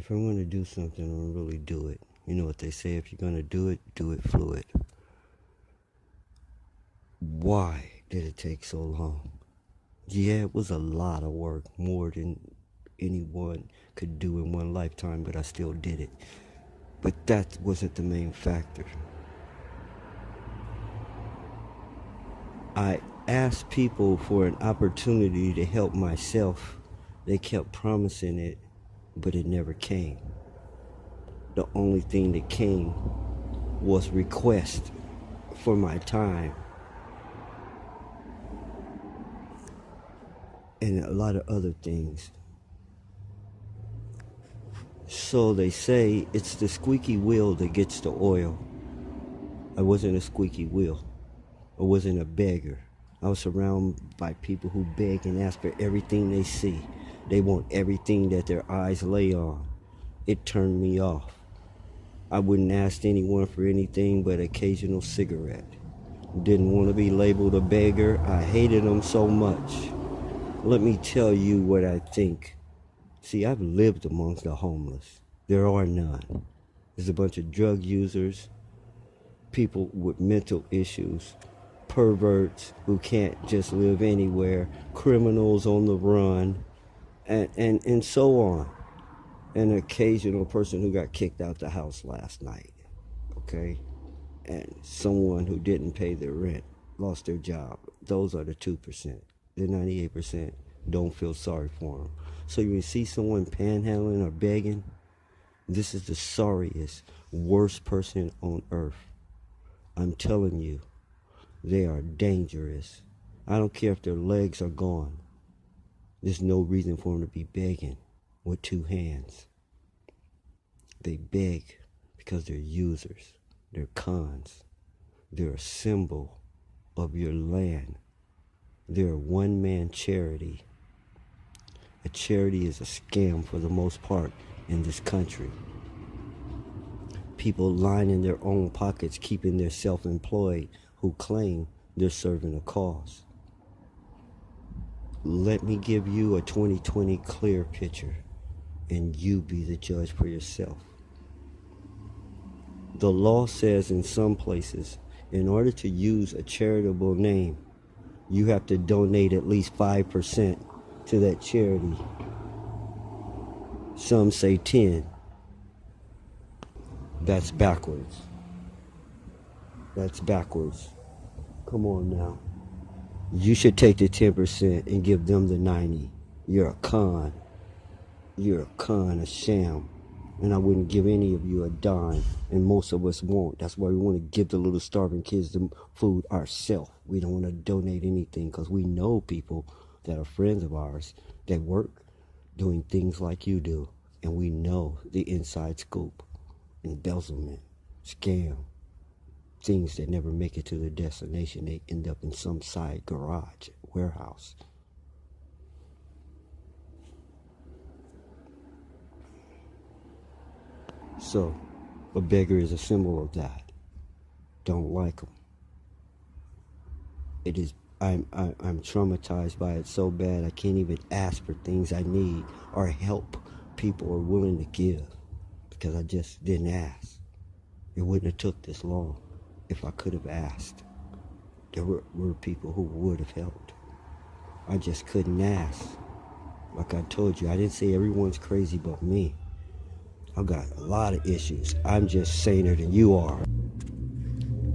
If I'm going to do something, I'm going to really do it. You know what they say, if you're going to do it fluid. Why did it take so long? Yeah, it was a lot of work, more than anyone could do in one lifetime, but I still did it. But that wasn't the main factor. I asked people for an opportunity to help myself. They kept promising it, but it never came. The only thing that came was request for my time and a lot of other things. So they say it's the squeaky wheel that gets the oil. I wasn't a squeaky wheel. I wasn't a beggar. I was surrounded by people who beg and ask for everything they see. They want everything that their eyes lay on. It turned me off. I wouldn't ask anyone for anything but occasional cigarette. Didn't want to be labeled a beggar. I hated them so much. Let me tell you what I think. See, I've lived amongst the homeless. There are none. There's a bunch of drug users, people with mental issues, perverts who can't just live anywhere, criminals on the run, and so on. An occasional person who got kicked out the house last night, okay? And someone who didn't pay their rent, lost their job. Those are the 2%. The 98% don't feel sorry for them. So you see someone panhandling or begging, this is the sorriest, worst person on earth. I'm telling you, they are dangerous. I don't care if their legs are gone. There's no reason for them to be begging with two hands. They beg because they're users. They're cons. They're a symbol of your land. They're a one-man charity. A charity is a scam for the most part in this country. People lining their own pockets, keeping their self-employed, who claim they're serving a cause. Let me give you a 2020 clear picture, and you be the judge for yourself. The law says in some places, in order to use a charitable name, you have to donate at least 5% to that charity. Some say 10. That's backwards. That's backwards. Come on now. You should take the 10% and give them the 90. You're a con. You're a con, a sham. And I wouldn't give any of you a dime, and most of us won't. That's why we want to give the little starving kids the food ourselves. We don't want to donate anything because we know people that are friends of ours that work doing things like you do, and we know the inside scoop, embezzlement, scam, things that never make it to their destination. They end up in some side garage, warehouse. So, a beggar is a symbol of that. Don't like them. It is. I'm traumatized by it so bad I can't even ask for things I need or help people are willing to give because I just didn't ask. It wouldn't have took this long if I could have asked. There were people who would have helped. I just couldn't ask. Like I told you, I didn't say everyone's crazy but me. I've got a lot of issues. I'm just saner than you are.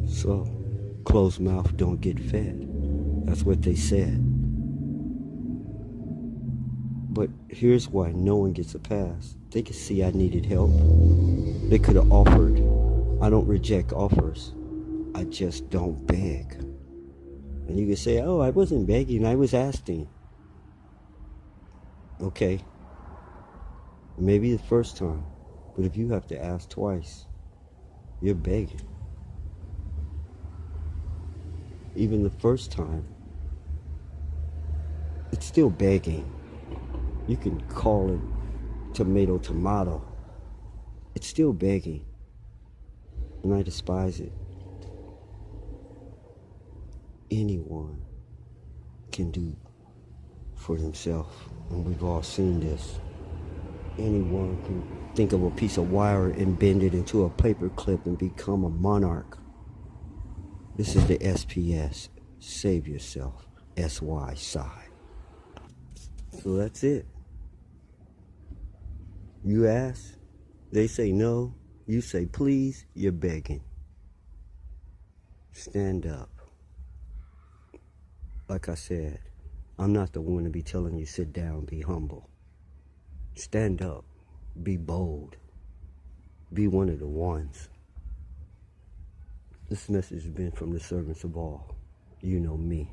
So, closed mouth don't get fed. That's what they said. But here's why no one gets a pass. They could see I needed help. They could have offered. I don't reject offers. I just don't beg. And you can say, oh, I wasn't begging, I was asking. Okay. Maybe the first time. But if you have to ask twice, you're begging. Even the first time, it's still begging. You can call it tomato. It's still begging. And I despise it. Anyone can do for themselves. And we've all seen this. anyone can think of a piece of wire and bend it into a paper clip and become a monarch. This is the SPS. Save yourself. SY side. So that's it. You ask, they say no, you say please, you're begging. Stand up. Like I said, I'm not the one to be telling you sit down, be humble. Stand up. Be bold. Be one of the ones. This message has been from the servants of all. You know me.